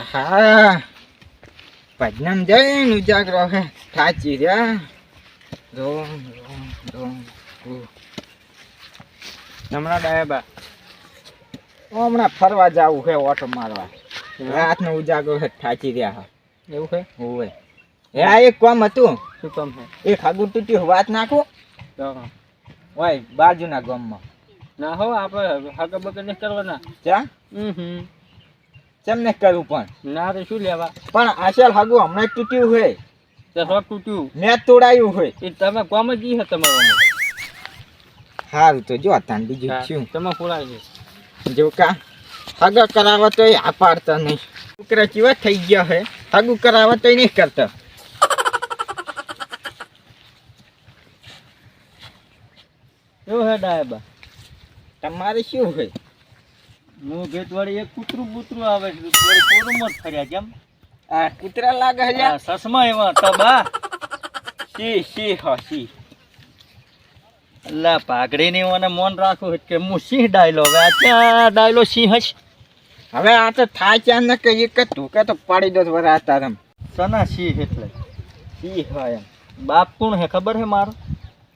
હા પદનામ જઈને ઉજાગરો હે થાચી રહ્યા રોમ રોમ રોમ હમણાં ડાયબા હમણાં ફરવા જવું છે ઓટો મારવા રાતનો ઉજાગરો હે થાચી રહ્યા હા એવું છે હોવે હે આ એક કામ હતું શું કામ છે એક હાગું તૂટ્યું વાત નાખું ઓય બાજુના ગામમાં ના હો આપણે હાગા બગર ને કરવાના ચા કેમ ને કરવું પણ ના રે શું લેવા પણ આશલ હાગું હમણાં તૂટ્યું હોય તે રોક તૂટ્યું મેં તોડાયું હોય એ તમે કોમ જ ઈ હે તમારું સારું તો જો તાન બીજું શું તમે ફોડાય છે જો કા હાગા કરાવવા તો આ પાડતા નહીં છોકરા ચીવા થઈ ગયા હે હાગું કરાવવા તો નહીં કરતા શું હે ડાયબા તમારે શું હોય હું ભેટ વાળી એક કૂતરું બૂતરું આવે છે કોરું મત ફર્યા કેમ આ કૂતરા લાગે છે સસમા એવા તબા સી અલ્લા પાઘડી ની મને મન રાખું કે હું સિંહ ડાયલો હવે આ ડાયલો સિંહ હશ હવે આ તો થાય ચા ન કે એક ધોકા તો પાડી દો વરા તારમ સના સિંહ એટલે સિંહ હોય બાપ કોણ હે ખબર હે મારો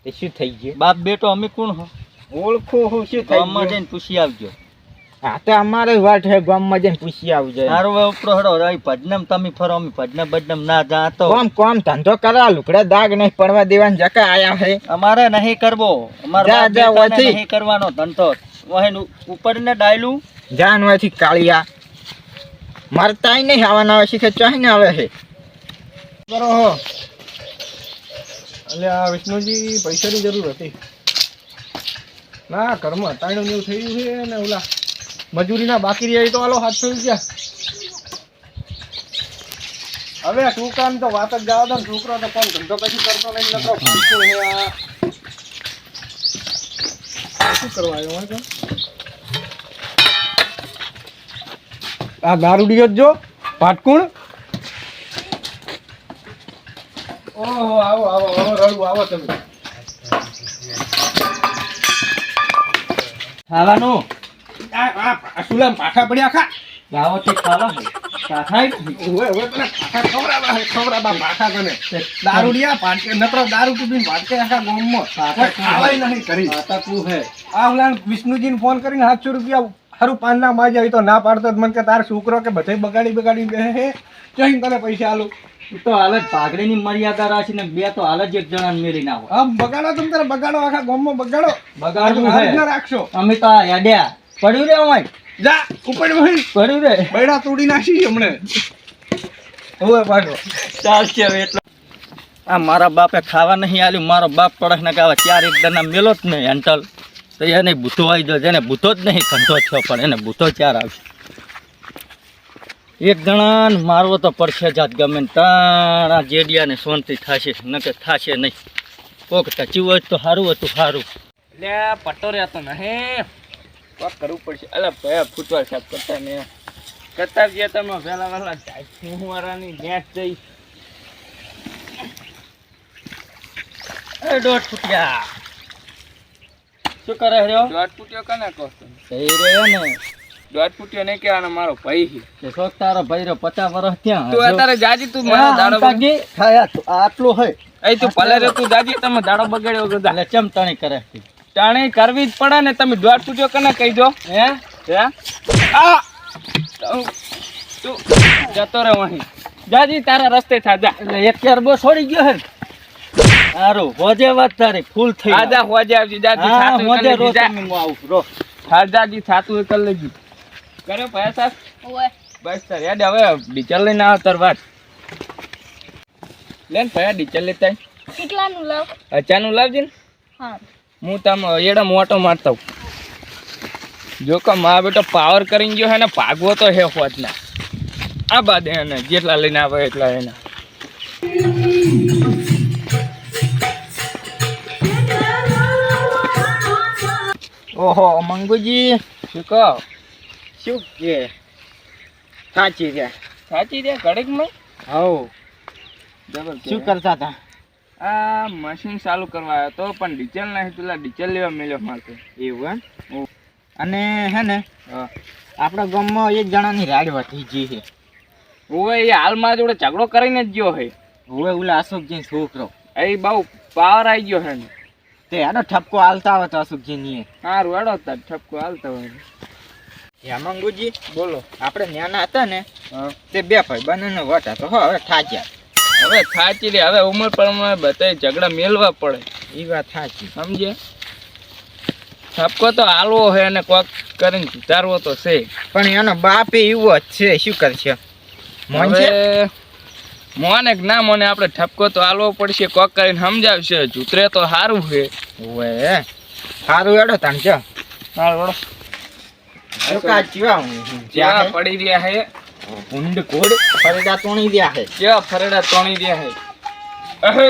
એ શું થઈ ગયું બાપ બેટો અમે કોણ હો ઓળખું હું શું થઈ ગામમાં જઈને પૂછી આવજો હા તો અમારે વાત હે ગામમાં જઈને પૂછી આવજો સારું હવે ઉપરો હડો રહી ભજનમ તમે ફરો અમે ભજનમ બજનમ ના જાતો કોમ ધંધો કરા લુકડા દાગ નહીં પડવા દેવાન જકા આયા હે અમારે નહીં કરવો અમારે નહીં કરવાનો ધંધો વહેન ઉપર ને ડાયલું જાનવાથી કાળિયા મરતાય નહીં આવવાના આવે શીખે ચાહીને આવે હે કરો હો એટલે આ વિષ્ણુજી પૈસાની જરૂર હતી ના ઘરમાં તાણું એવું થયું છે ને ઓલા મજૂરીના બાકી રહ્યા તો હાલો 700 રૂપિયા હવે છોકરાને તો વાત જ જવા દો ને છોકરો તો કોણ ધંધો કશું કરતો નહીં નકરો ફાલતુ હે આ શું કરવા આવ્યો હોય આ દારૂડિયો જો પાટકુણ ઓહો આવો રડવું આવો તમે ખાવાનું આ સુલામ પાઠા પડ્યા ખા ગાવો તે ખાવા હે પાઠા ઓય તને પાઠા ખવરાબા પાઠા કને દારૂડિયા પાટકે નકરો દારૂ પીને પાટકે આખા ગામમાં પાઠા ખાવાય નહીં કરી પાઠા તું હે આ ઓલા વિષ્ણુજીને ફોન કરીને 700 રૂપિયા હારું પાનના માં જાય તો ના પાડતો મને કે તાર છોકરો કે બધે બગાડી બે હે જઈને તને પૈસા આલું તો હાલ જ પાઘડીની મર્યાદા રાખીને બે તો હાલ જ એક જણા મેલી નાખો આમ બગાડો તમે તારે બગાડો આખા ગામમાં બગાડો રાખશો અમે તો હેડ્યા પડ્યું રે અમાય જા ઉપર ભાઈ પડ્યું રે બૈડા તોડી નાખી હમણે ઓય પાડો ચાલશે હવે એટલો આ મારા બાપે ખાવા નહીં આલ્યું મારો બાપ પડક ને કાવા ચાર એક દના મેલો જ નહીં અંટલ તો એને બૂથો આવી જાય જેને બૂથો જ નહીં ધંધો છો પણ એને બૂથો ચાર આવશે એક જણાને મારવો તો પડશે જાત ગમે તાણા જેડિયાને શાંતિ થશે નકે થશે નહીં કોક ટચ્યું હોય તો સારું હતું સારું એટલે પટ્ટો રહેતો નહીં કોક કરવું પડશે અલા ભયા ફૂટવા સાહેબ કરતા ને કરતા ગયા તમે વહેલા હું વાળાની ગેસ જઈ દોઢ ફૂટ્યા શું કરે રહ્યો દોઢ ફૂટ્યો કને કહો સહી રહ્યો ને દોઢ ફૂટ્યો નહીં કહેવાનો મારો ભાઈ છે શોખ તારો ભાઈ રો 50 વર્ષ ત્યાં તું અત્યારે જાજી તું મારા દાડો બગાડી ખાયા આટલું હોય એ તું ભલે રે તું જાજી તમે દાડો બગાડ્યો ગદા એટલે ચમ તણી કરે તાણી કરવી જ પડે ને તમે દોઢ ફૂટ્યો કને કહી દો હે આ તું જતો રહે વહી જાજી તારા રસ્તે થા જા એટલે એક કેરબો છોડી ગયો હે હારું હોજે વાત તારી ફૂલ થઈ આજા હોજે આવજી જાજી થાતું હોજે રો તમે હું આવું રો થાજાજી થાતું એ કર લેજી કરે પૈસા ઓય બસ તાર યાદ હવે ડીચલ લઈને આવ તાર વાત લેન પૈસા ડીચલ લેતા કેટલાનું લાવ અચાનું લાવજી ને હા હું તમ એડા મોટો મારતા જો કે મા બેટો પાવર કરીને ગયો હે ને ભાગવો તો હે હોત ના આ બાદ એને જેટલા લઈને આવે એટલા એના ઓહો મંગુજી શું કહો શું કે સાચી રે ઘડીકમાં હવ જબરજસ્ત શું કરતા હતા આ મશીન ચાલુ કરવા આવ્યો તો પણ ડીઝલ નહીં પેલા ડીઝલ લેવા મળ્યો મારે એવું હે અને હે ને આપણા ગામમાં એક જણાની રાડ વધી ગઈ છે ઓવે એ હાલ મારા જોડે ઝઘડો કરીને જ ગયો હે. ઓવે ઓલા અશોકજી છોકરો એ બહુ પાવર આવી ગયો હે ને. તે એનો ઠપકો હાલતા આવે તો અશોકજી ની સારું હેડો તાર ઠપકો હાલતા હોય. હેમાંગુજી બોલો. આપણે નાના હતા ને તે બે ભાઈ બંનેનો વટ હતો હવે થાક્યા. હવે સાચી રે હવે ઉંમર પ્રમાણે બધાય ઝઘડા મેલવા પડે. એ વાત સાચી સમજે. ઠપકો તો હાલવો હે અને કોક કરીને સુધારવો તો છે. પણ એનો બાપ એવો જ છે શું કરશે હવે મોને કે ના મોને આપણે ઠપકો તો હાલવો પડશે કોક કરીને સમજાવશે. જૂતરે તો સારું છે. ઓવે સારું હેડો તાણ જો સારું જ્યાં પડી રહ્યા હે ઊંડ કોડ ફરેડા તોણી રહ્યા છે કેવા ફરેડા તોણી રહ્યા હે.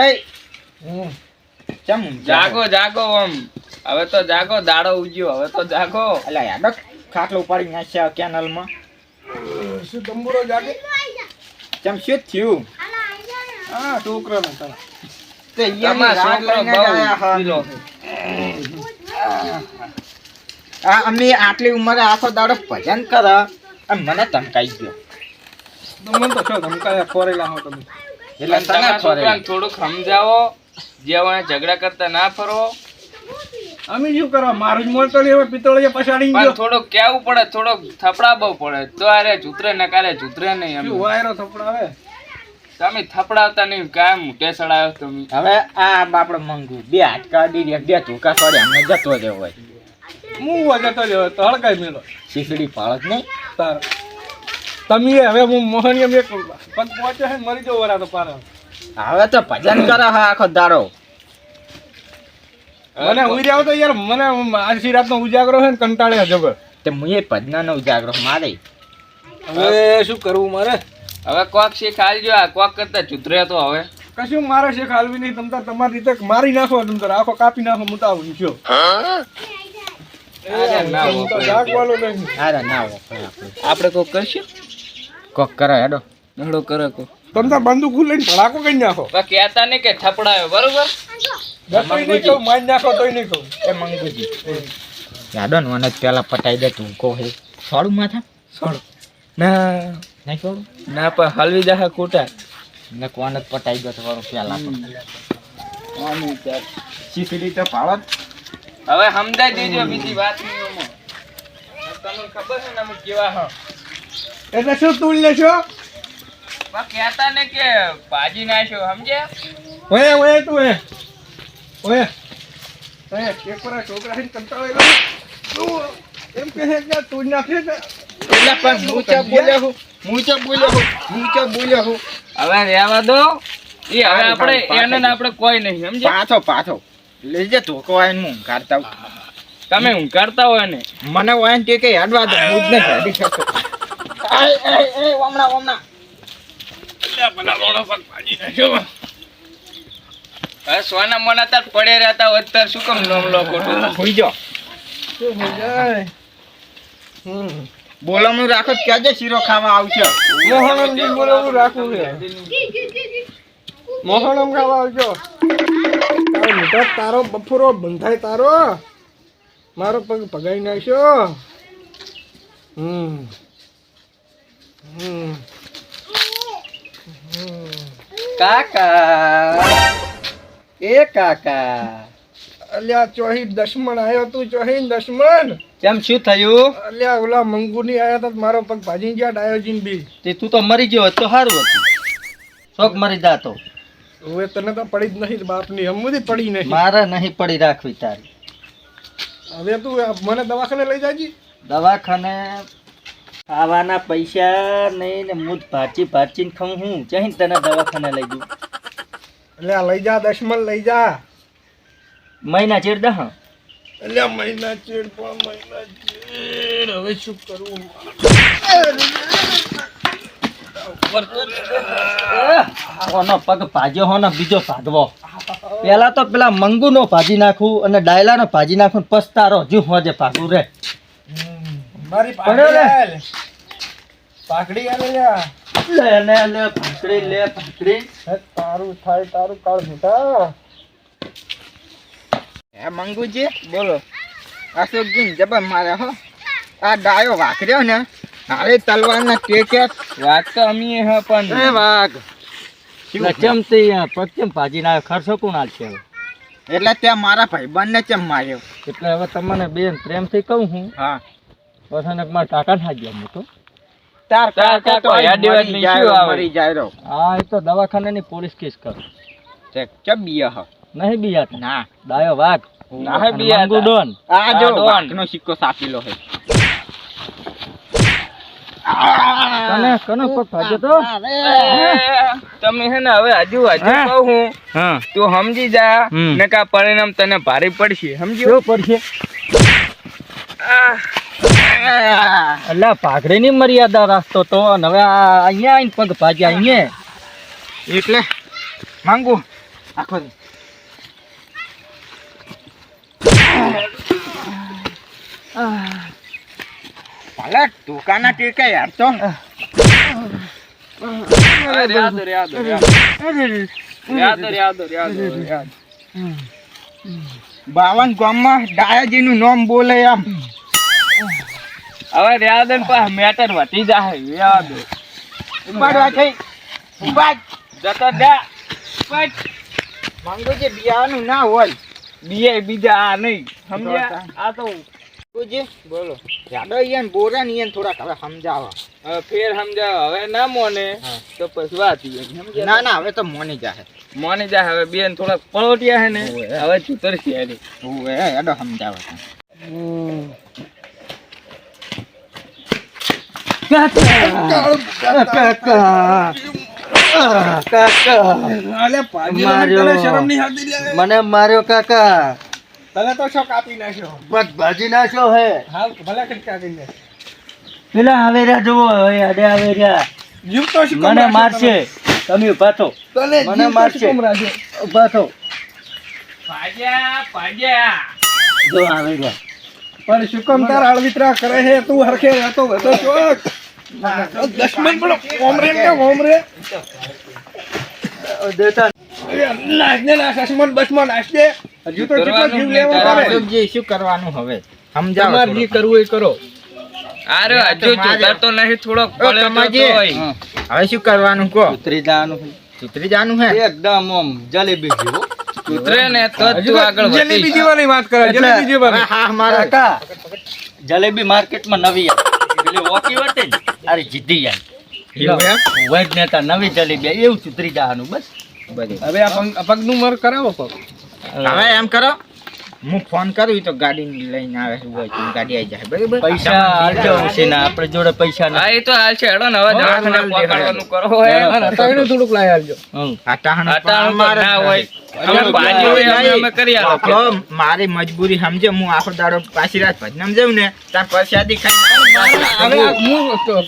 એ ચમ જાગો જાગો આમ હવે તો જાગો દાડો ઉજ્યો હવે તો જાગો. અલા યાડો ખાટલો ઉપાડી નાખ્યા કેનલમાં. શું તંબુરો જાગે? ચમ શું થયું? હા છોકરો ને તારા. તે તમારો છોકરો બહુ પીલો છે. આ અમે આટલી ઉંમરે આખો દાડો ભજન કરે અને મને ધમકાઈ ગયો. તમને તો છો ધમકાયા ફોરેલા હો તમે. એટલે તને તમારા ફોરેલા. છોકરાને થોડુંક સમજાવો. જેવા ઝઘડા કરતા ના ફરો. અમે શું કરવા મારું જ મોલતો નહીં હવે પિત્તળિયા પછાડી પણ ગયો. થોડુંક કેવું પડે થોડોક થપડાવવો પડે તો અરે જૂતરે નકારે જૂતરે નહીં. શું એમ વાયરો થપડાવે? તમે થપડાવતા નહીં કામ મોટે સડાયો તમે. હવે આ બાપડે મંગુ બે હાથ કાઢી રહ્યા બે ધોકા છોડે અમને જતો રહ્યો હોય હું વગતો જ હવે તો હળકાઈ મેલો શીખડી પાળો જ નહીં. તાર તમે હવે હું મોહનીયમ એક પગ પહોંચે છે ને મરી જવો વરા તો પાર. હવે તો ભજન કરે હા આખો દાડો. મને ઉઈ જાવ તો યાર મને આખી રાતનો ઉજાગરો છે ને કંટાળે જબર. તે મુએ ભજનાનો ઉજાગરો મારે. હવે શું કરવું મારે? હવે કોક શીખ આલજો. આ કોક કરતા જૂતરે તો હવે કશું મારે છે ખાલવી નહીં. તમ તાર તમારી રીતે મારી નાખો. તમ તાર આખો કાપી નાખો. હું તો આવું છું. અરે ના હું તો જાગવાનું નહીં. અરે ના આપણે કોક કરશું. કોક કરે હેડો. નડો કરે કો તમ તાર બંદૂક લઈને ભડાકો કરી નાખો. કહેતા નહીં કે થપડાયો બરોબર. ગતોય નહીં કહું મારી નાખો તોય નહીં કહું. એ મંગુજી યાદો ને મને પેલા પટાઈ દે તું કહો હે છોડું માથા છોડો ના નહીં છોડું ના પણ હલવી જા ખોટા. ને કોને પટાઈ ગયો તમારો પેલા શીખડી તો પાવત. હવે સમજાઈ દેજો બીજી વાત નહીં. તમને ખબર છે ને અમે કેવા હો. એટલે શું તું લેશો? કહેતા ને કે ભાજી નાખ્યો સમજ્યા. ઓય ઓય તું હે ઓય ઓય એક પર છોકરા હે કંટાળો એમ કહે કે તું નાખે કે એટલે પણ મૂચા બોલ્યો હું હવે રહેવા દો. એ હવે આપણે એને ને આપણે કોઈ નહીં સમજ્યા. પાછો લેજે ધોકો આવીને હું કાઢતા તમે ઊંઘાડતા હોય ને મને વાયન કે હેડવા દો હું જ નહીં હેડી શકતો. એ વમણા હવે સોના મોના તાર પડે રહેતા હોય તાર શું કામ નામ લો ખોટું. હોઈ જાઓ. શું હો જાય? બોલામણું રાખો ક્યાં શીરો ખાવા આવશે. મોહનમજી બોલાવું રાખું છે. મોહનમ ખાવા આવજો. તારો મોટા તારો બફોરો બંધાય તારો મારો પગ પગાઈ નાખ્યો. કાકા અલ્યા ચોહી દશમન આવ્યો તું ચોહી દશમન. કેમ શું થયું? અલ્યા ઓલા મંગુની આયા તો મારો પગ ભાજી ગયા ડાયોજીન બી. તે તું તો મરી ગયો તો સારું હતું. શોક મરી જાતો. હવે તને તો પડી જ નહીં બાપની હમુદી પડી નહીં. મારે નહીં પડી રાખવી તારી. હવે તું મને દવાખાને લઈ જાજી. દવાખાને ખાવાના પૈસા નહીં ને હું ભાચીને ખાઉં હું ચાહીને તને દવાખાને લઈ જઉં. અલ્યા લઈ જા દશમન લઈ જા. મહિના ચેડ દહ. અલ્યા મહિના ચેડ પણ મહિના ચેડ હવે શું કરવું? ઓનો પગ ભાજ્યો હોનો બીજો ભાગવો. પેલા તો પેલા મંગુનો ભાજી નાખું અને ડાયલાનો ભાજી નાખું પસ્તારો હજુ હોજે ભાગું રે. મારી પડ્યો રે. પાકડી આલે લ્યા. લે ભાખડી. તારું થાય તારું કાળ મોટા. હે મંગુજી બોલો. અશોકજી જબર મારે હો આ ડાયો વાકર્યો ને અરે તલવારના ટેકે વાત તો અમી હે પણ એ વાઘ ચમતી પચમ ભાજી ના ખર્ચો કોણ આલશે હવે? એટલે ત્યાં મારા ભાઈબંધને ચમ માર્યો. એટલે હવે તમને બેન પ્રેમથી કહું હું હા પછી મારા કાકા ના ગયા હું તો તાર કાકા તો યાદીવાત નહીં શું આવે? મરી જાય રો. હા એ તો દવાખાનાની પોલીસ કેસ કર ચમ બીયા હ નહીં બીયા ના ડાયો વાઘ ના હે બીયા મંગુ ડોન આ જો ડોન. વાઘનો સિક્કો સાપીલો હે. કને કને પગ ભાજ્યો તો તમે હે ને હવે હજુ હા? કહું હું હા તું સમજી જા હમ. ને કા પરિણામ તને ભારે પડશે સમજ્યો? કેવું પડશે એટલે પાઘડીની મર્યાદા રાખતો તો અને હવે અહીંયા આવીને પગ ભાજ્યા અહીંયા એટલે માંગુ આખો દી. ભલે દુકાના ટેકે યાર તો બાવન ગામમાં ડાયાજીનું નામ બોલે એમ. હવે રહ્યા દે પા મેટર વધી જાય યાદ ઉપાડવા થઈ ઉપાડ જતો દા માંગુજી બિયાનું ના હોય. બીએ બીજા આ નહીં સમજ્યા? આ તો માંગુજી બોલો યાદો ઈયન બોરા ને ઈયન થોડાક હવે સમજાવો. હવે ફેર સમજાવ હવે ના મોને હા. તો પછી વાત ઈ સમજ્યા? ના ના હવે તો મોની જાહે. મોને જા હવે બેન થોડાક પળોટિયા હે ને ઓવે. હવે ચુતરશે યાર ઓવે યાદો સમજાવો. મને માર્યો કાકા તને તો શોક આપી નાખ્યો. પગ ભાજી નાખ્યો હે હા ભલે કટકા કરીને પેલા આવે રહ્યા જુઓ હવે અડે આવે રહ્યા જીવ તો શું મને મારશે તમે ઉભા થો તને મને જીવ તો મારશે. શું રાખ્યો. ઉભા થો પાડ્યા જો આવે રહ્યા પણ શુકમ તાર આળવિતરા કરે છે તું હરખે રહેતો હતો શોક. દશમન પેલો ઓમરે ને ઓમરે દેતા નાચ ને નાચ આસમાન બસમાં નાચ દે. હજુ તો કેટલો જીવ લેવો પડે. જી શું કરવાનું હવે તમારે જે કરવું એ કરો. અરે હજુ ચુતર તો નહીં થોડોક પડ્યો કમાજી. તો હોય. હવે શું કરવાનું કહો. ઉતરી જવાનું સુતરી જાનું હે એકદમ આમ જલેબી જેવો ઉતરે ને તો જ તું આગળ જલેબી વધી જેવાની વાત કરે. એટલે- જલેબી જેવાની. હા મારા કાકા જલેબી માર્કેટમાં નવી આવી પેલી વોકી વટે ને અરે જીધી એવું એમ? આવી વૈદ નેતા નવી જલેબી આવી. એવું સુધરી જવાનું બસ હવે આ પગનું મર કરાવો પગ. હવે એમ કરો હું ફોન કરું તો ગાડી લઈને આવે હોય તો ગાડી આવી જાય બરાબર. પૈસા આલજો છે ને આપણે જોડે પૈસા હા નથી એ તો હાલ છે હેડો ને હવે હા, દવાખાને હાલ દે, પહોંચાડવાનું કરો હોય હાલ. અટાણું થોડુંક લાવી આલજો. હમ. અટાણું તો ના હોય અમે ભાજી હોય અમે અમે કરી આલો આપણો મારી મજબૂરી સમજે. હું આખો દાડો પાછી રાત ભજનામ જાઉં ને તાર પ્રસાદી ખાઈ હવે હું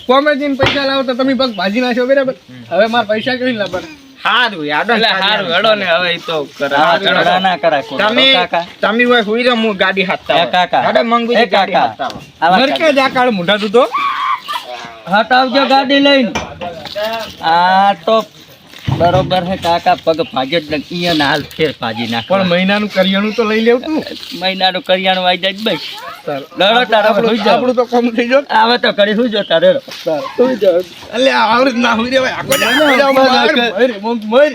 કોમેડીને પૈસા લાવો તો તમે પગ ભાજી નાખ્યો બરાબર. હવે મારા પૈસા કેવી લાવવા? સારું યાદ એટલે હારું હેડો ને હવે ઈ તો હા, કરા કરા ના કરા કોઈ. તમે કાકા તમે હોય હુઈ રહો, હું ગાડી હાથતા એ કાકા. હાડે મંગુજી એ ગાડી કાકા. હાથતા આવો. આવા મરકે જ આ કાળ મોઢા તું તો હટાવજો ગાડી લઈને આ તો બરોબર હે કાકા પગ ભાજે જ નથી. ઈયન હાલ ફેર ભાજી નાખ પણ મહિનાનું કરિયાણું તો લઈ લેવું તું. મહિનાનું કરિયાણું આવી જાય જ બસ લડો તારો સુઈ જાઓ. આપણું તો કોમ થઈ ગયો. આવે તો કરી શું જો તારે સુઈ જાઓ. એટલે આવડે ના હુઈ રહેવાય. આખો દાડો હુઈ રહેવાય. મર, મર.